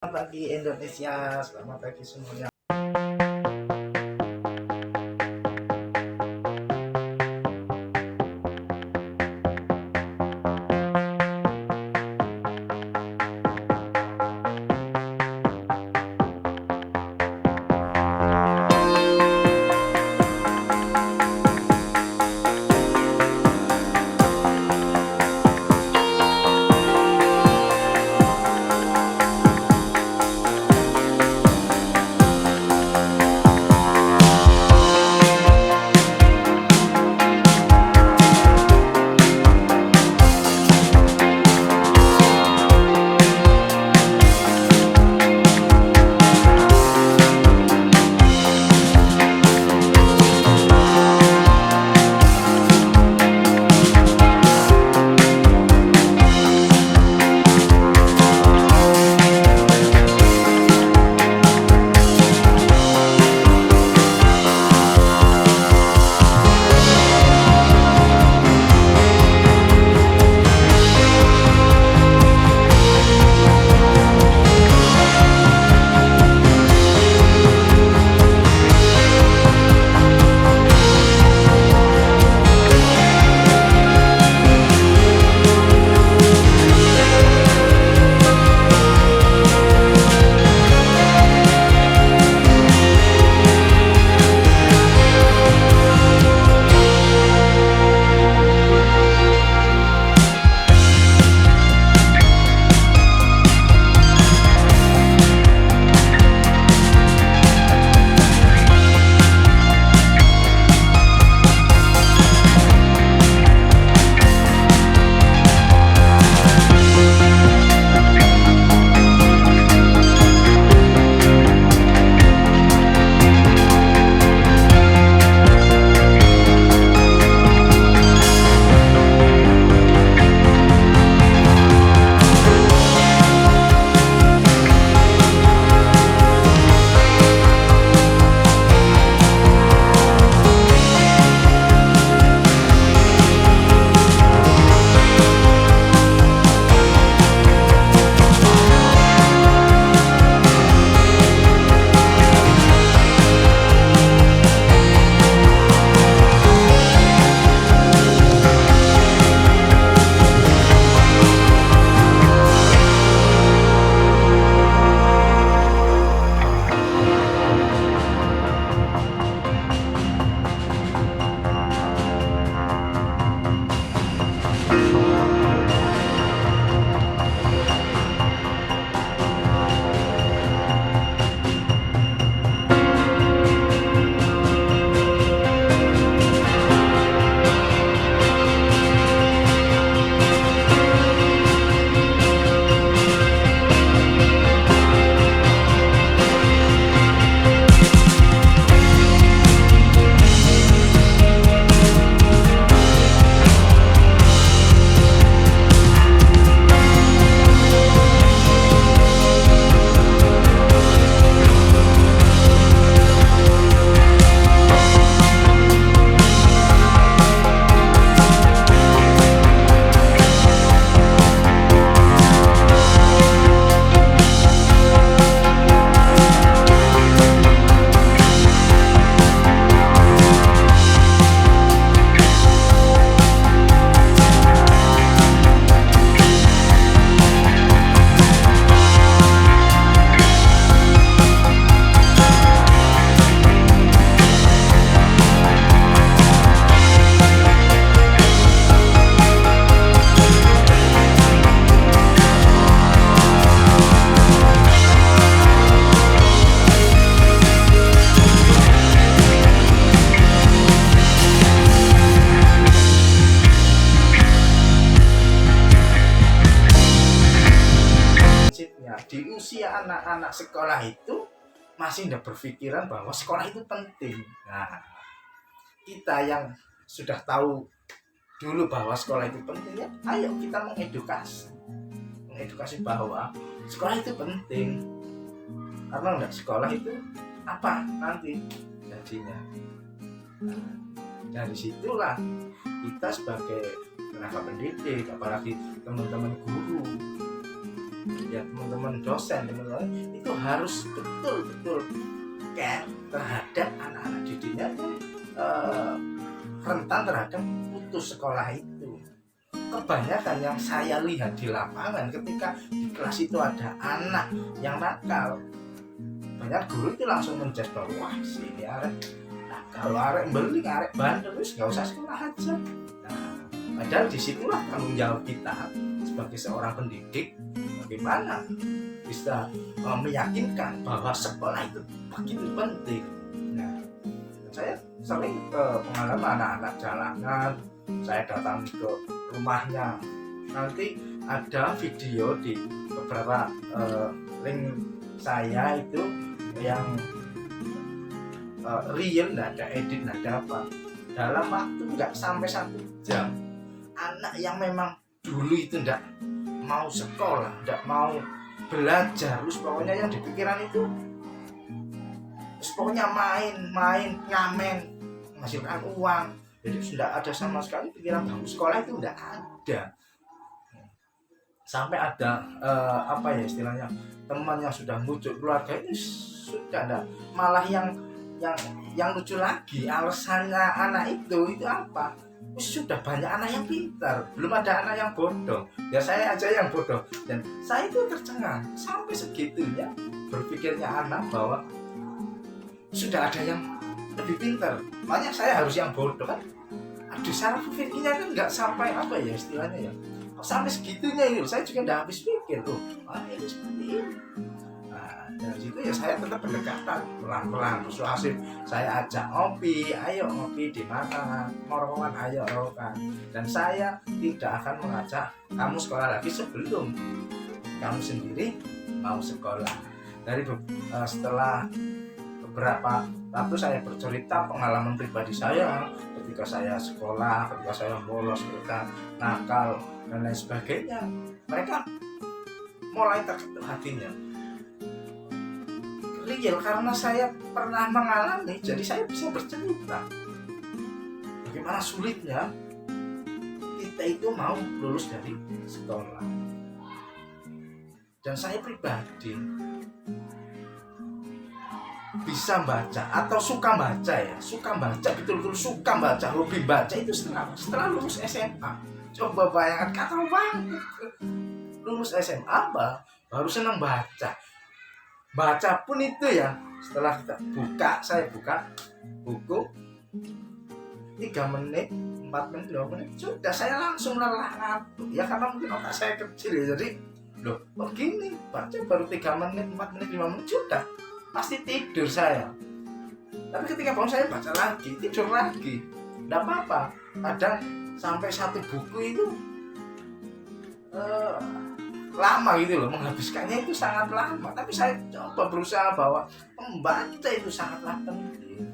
Selamat pagi Indonesia, selamat pagi semuanya. Di usia anak-anak sekolah itu masih tidak berpikiran bahwa sekolah itu penting. Nah, kita yang sudah tahu dulu bahwa sekolah itu penting, ya ayo kita mengedukasi bahwa sekolah itu penting. Karena enggak sekolah itu apa nanti jadinya. Nah, dari situlah kita sebagai tenaga pendidik, apalagi teman-teman guru, ya teman-teman dosen, teman-teman itu harus betul-betul care terhadap anak-anak didiknya rentan terhadap putus sekolah itu. Kebanyakan yang saya lihat di lapangan ketika di kelas itu ada anak yang nakal, banyak guru itu langsung menjudge bahwa wah sini arek nakal, arek beli, arek bandel, terus nggak usah sekolah aja. Nah, padahal disitulah tanggung jawab kita sebagai seorang pendidik, bagaimana bisa meyakinkan bahwa sekolah itu begitu penting. Nah, saya sering ke pengalaman anak-anak jalanan, saya datang ke rumahnya, nanti ada video di beberapa link saya itu yang real, nggak ada edit, nggak ada apa, dalam waktu nggak sampai 1 jam anak yang memang dulu itu nggak mau sekolah, nggak mau belajar, terus pokoknya yang dipikiran itu terus pokoknya main, ngamen, menghasilkan uang, jadi sudah ada sama sekali pikiran bahwa sekolah itu tidak ada. Sampai ada apa ya istilahnya, teman yang sudah muncul keluarga itu sudah ada, malah yang lucu lagi alasannya anak itu apa? Sudah banyak anak yang pintar, belum ada anak yang bodoh. Ya saya aja yang bodoh, dan saya itu tercengang sampai segitunya berpikirnya anak bahwa sudah ada yang lebih pintar, makanya saya harus yang bodoh kan. Aduh, cara berpikirnya kan nggak sampai apa ya istilahnya ya, kok sampai segitunya itu. Saya juga nggak habis pikir tuh, ini seperti ini. Nah, dari situ ya saya tetap pendekatan pelan-pelan persuasif. Saya ajak ngopi, ayo ngopi di mana, mau rokokan, ayo rokokan. Dan saya tidak akan mengajak kamu sekolah lagi sebelum kamu sendiri mau sekolah. Dari setelah beberapa waktu saya bercerita pengalaman pribadi saya ketika saya sekolah, ketika saya bolos, ketika nakal dan lain sebagainya, mereka mulai terketuk hatinya. Real, karena saya pernah mengalami, jadi saya bisa bercerita bagaimana sulitnya kita itu mau lulus dari sekolah. Dan saya pribadi bisa baca atau suka baca ya, suka baca, betul-betul suka baca, hobi baca itu setelah lulus SMA. Coba bayangkan, kata banget lulus SMA baru senang baca pun itu ya setelah kita saya buka buku 3 menit, 4 menit, 2 menit sudah saya langsung lelah ngantuk ya, karena mungkin otak saya kecil ya, jadi loh kok gini, baca baru 3 menit, 4 menit, 5 menit sudah pasti tidur saya. Tapi ketika bangun saya baca lagi, tidur lagi, tidak apa-apa. Kadang sampai 1 buku itu lama gitu loh, menghabiskannya itu sangat lama. Tapi saya coba berusaha bahwa membaca itu sangatlah penting.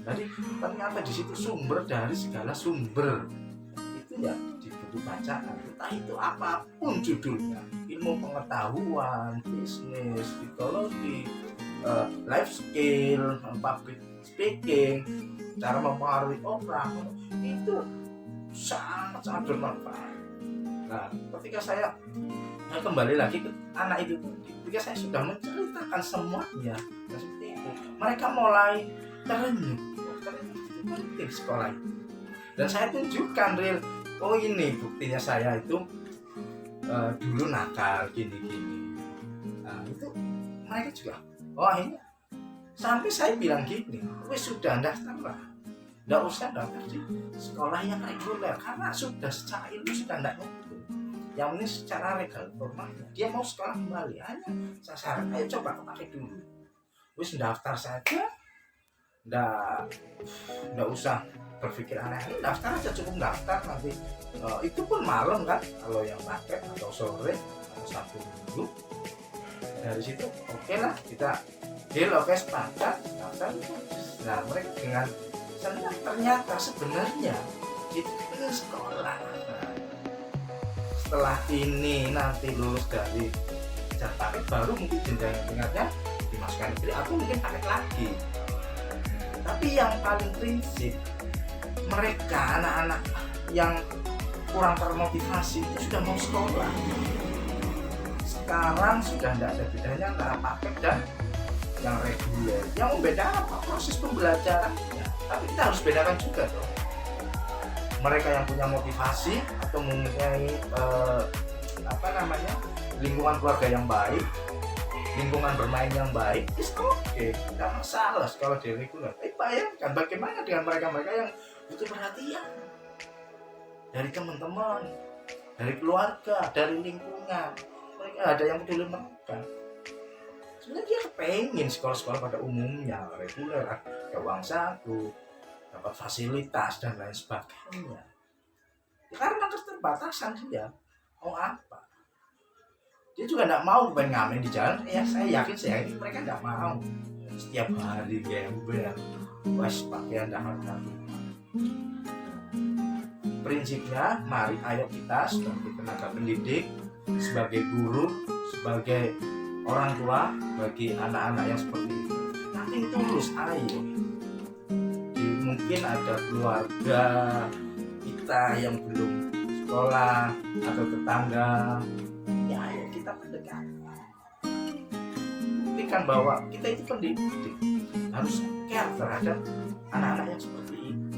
Jadi ternyata di situ sumber dari segala sumber itu ya di buku bacaan, entah itu apapun judulnya, ilmu pengetahuan, bisnis, psikologi, life skill, public speaking, cara mempengaruhi orang, itu sangat bermanfaat. Nah, ketika saya kembali lagi ke anak itu, ketika saya sudah menceritakan semuanya, seperti itu, mereka mulai terenyuh, penting sekolah itu. Dan saya tunjukkan real, oh ini buktinya saya itu dulu nakal gini-gini. Nah itu mereka juga, oh ini sampai saya bilang gini, wes sudah daftar lah, nggak usah daftar di sekolah yang reguler, karena sudah secara ilmu sudah nggak nyambung. Yang ini secara legal formalnya dia mau sekolah kembali, hanya saya saran ayo coba pakai dulu, wes daftar saja, nggak usah berpikir aneh-aneh, daftar aja, cukup daftar nanti itu pun malam kan kalau yang pakai, atau sore atau Sabtu Minggu. Dari situ oke lah, kita deal, oke sepakat daftar. Nah mereka dengan senang, ternyata sebenarnya itu ingin sekolah. Nah, setelah ini nanti lulus dari jar paket, baru mungkin jenjang tingkatnya dimasukkan negeri atau mungkin paket lagi. Tapi yang paling prinsip, mereka anak-anak yang kurang termotivasi itu sudah mau sekolah. sekarang sudah tidak ada bedanya antara paket dan yang reguler. Yang membedakan apa? Proses pembelajarannya. Tapi kita harus bedakan juga dong. Mereka yang punya motivasi atau mempunyai lingkungan keluarga yang baik, lingkungan bermain yang baik, oke, tidak masalah kalau di reguler. Tapi bayangkan bagaimana dengan mereka-mereka yang butuh perhatian dari teman-teman, dari keluarga, dari lingkungan. Mereka ada yang peduli mereka. Sebenarnya dia pengen sekolah-sekolah pada umumnya reguler, ada uang saku, dapat fasilitas dan lain sebagainya. Ya, karena keterbatasan dia mau apa? Dia juga tidak mau ngamen di jalan. Ya saya yakin mereka tidak mau setiap hari gembel, pakaian dahaga. Prinsipnya, mari ayo kita sebagai tenaga pendidik, sebagai guru, sebagai orang tua bagi anak-anak yang seperti itu, nanti tulus ayo. Mungkin ada keluarga kita yang belum sekolah atau tetangga, ya ayo kita pendekatan. Buktikan bahwa kita itu pendidik, harus care terhadap anak-anak yang seperti ini.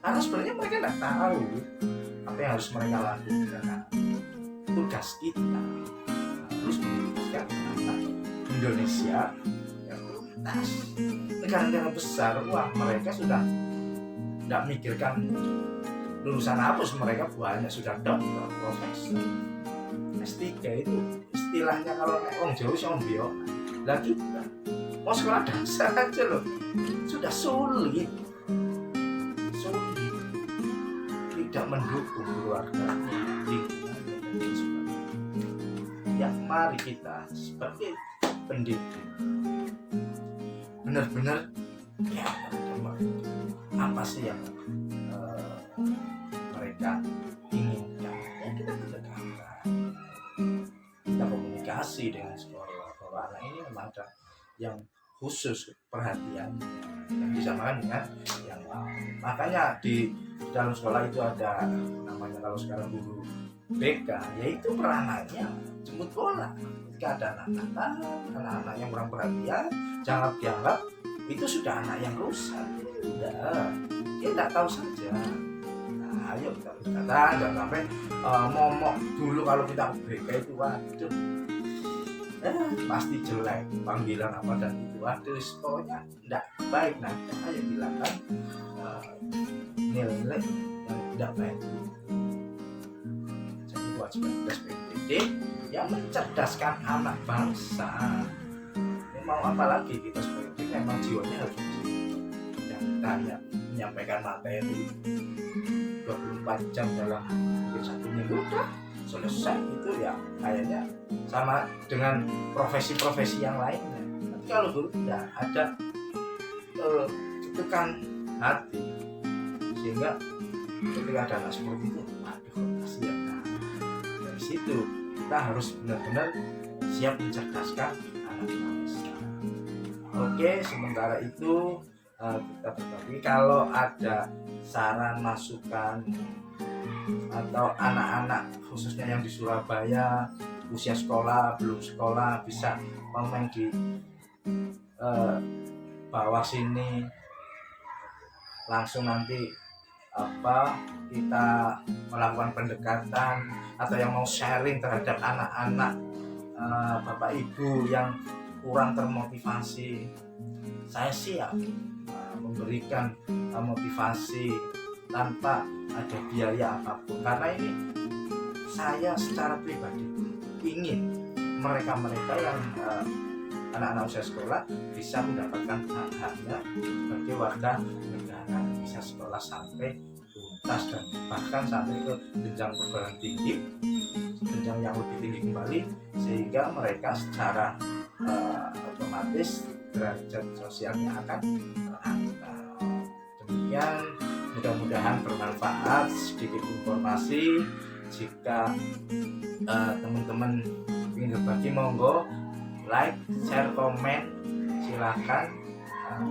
Karena sebenarnya mereka tidak tahu apa yang harus mereka lakukan. Tugas kita harus mendidikkan anak Indonesia yang tuntas. Negara-negara besar, wah mereka sudah tidak mikirkan lulusan apa, mereka banyak sudah dokter, profesor, S3 itu istilahnya kalau orang jauh sombio. Lah kita mau sekolah dasar aja loh sudah sulit, tidak mendukung keluarga, ya mari kita sebagai pendidik benar-benar ya apa sih yang mereka inginkan, ya kita pendekatan, kita komunikasi dengan sekolah bahwa anak ini memang ada yang khusus perhatian yang disamakan dengan yang lain. Makanya di dalam sekolah itu ada namanya kalau sekarang guru BK, yaitu peranannya jemput bola. Jika ada anak-anak yang kurang perhatian, jangan dianggap itu sudah anak yang rusak. Tidak, dia tidak tahu saja. Nah, ayo kita berkata, jangan sampai momok dulu kalau kita BK itu, waduh, pasti jelek panggilan apa dan itu, waduh, pokoknya tidak baik. Nah, ayo bilangkan nilai yang tidak baik. Jadi kewajiban PDD yang mencerdaskan anak bangsa. Ini mau apa lagi kita sebagai memang jiwanya harus yang tanya menyampaikan materi 24 jam dalam satu minggu udah selesai. Itu ya kayaknya sama dengan profesi-profesi yang lainnya. Tapi kalau dulu tidak ada ketukan hati, sehingga ketika ada anak seperti itu, waduh kasihan. Dari situ kita harus benar-benar siap mencerdaskan anak bangsa. Oke, sementara itu kita berbagi. Kalau ada saran masukan atau anak-anak khususnya yang di Surabaya usia sekolah belum sekolah, bisa komen di bawah sini. Langsung nanti kita melakukan pendekatan, atau yang mau sharing terhadap anak-anak bapak ibu yang kurang termotivasi, saya siap memberikan motivasi tanpa ada biaya apapun, karena ini saya secara pribadi ingin mereka-mereka yang anak-anak usia sekolah bisa mendapatkan hak-haknya sebagai warga negara, bisa sekolah sampai tuntas dan bahkan sampai ke jenjang perguruan tinggi, jenjang yang lebih tinggi kembali, sehingga mereka secara otomatis derajat sosialnya akan terangkat. Demikian, mudah-mudahan bermanfaat sedikit informasi. Jika teman-teman ingin berbagi, monggo like, share, komen, silahkan.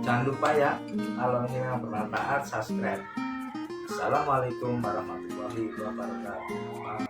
Jangan lupa ya, kalau ini memang bermanfaat, subscribe. Assalamualaikum warahmatullahi wabarakatuh.